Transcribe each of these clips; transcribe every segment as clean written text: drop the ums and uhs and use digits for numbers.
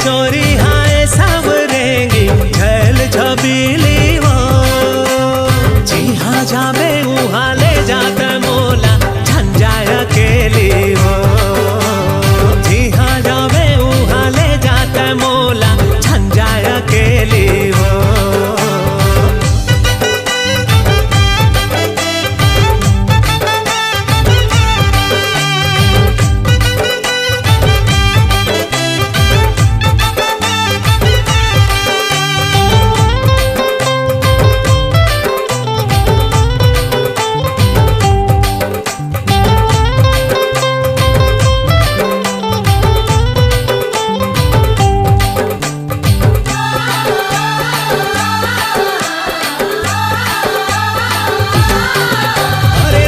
चोरी हाय सावरेंगी झल झबीली वो। जी हाँ जावे वहाँ ले जाता मोला झंझाय अकेली वो। जी हाँ जावे वहाँ ले जाता मोला झंझाय अकेली वो।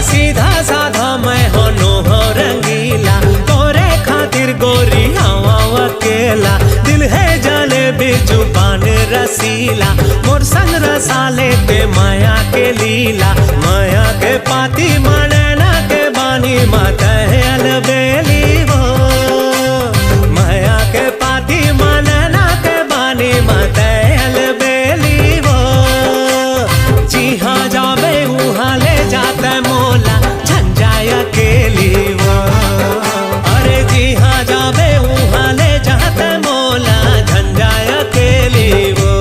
सीधा साधा मैं होनो हो रंगीला तोरे खातिर गोरी हवा अकेला। दिल है जलेबी जुबान रसीला मोर संग रसाले के माया के लीला। माया के पाती मनना के बानी माता है अलबेली वो। माया के पाती मनना के बानी माता है अलबेली वो। जी हाँ जावे वहाँ ले जाता मोला झंझाय अकेली वो। अरे जी हाँ जावे वहाँ ले जाता मोला झंझाय अकेली वो।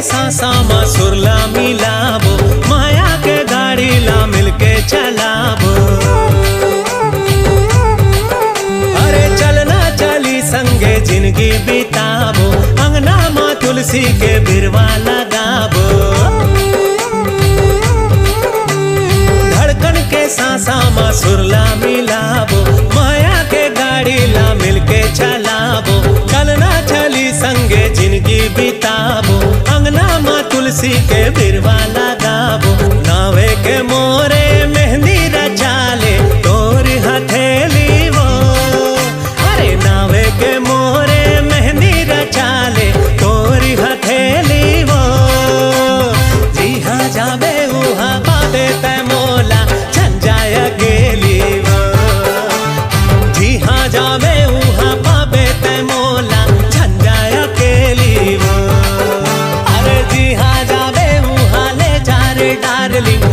सासा मा सुरला मिलाबो माया के गाड़ी ला मिलके चलाबो। अरे चलना चली संगे जिंदगी बिताबो अंगना माँ तुलसी के बिरवा लगाबो। धड़कन के सासा मा सुरला मिलाबो माया के गाड़ी ला मिलके चलाबो। चलना चली संगे जिंदगी बिताबो अंगना माँ तुलसी के बिरवा लगाबो। नावे के मोरे मेहंदी रचाले तोर हथेली वो। अरे नावे के मोरे मेहंदी रचाले तोर हथेली वो। जी हाँ जावे वहाँ पावे तै मोला झंझाय अकेली वो। जी हाँ जावे वहाँ पावे तै मोला झंझाय अकेली वो। जी हाँ जावे वहाँ ले जा रे डार्लिंग।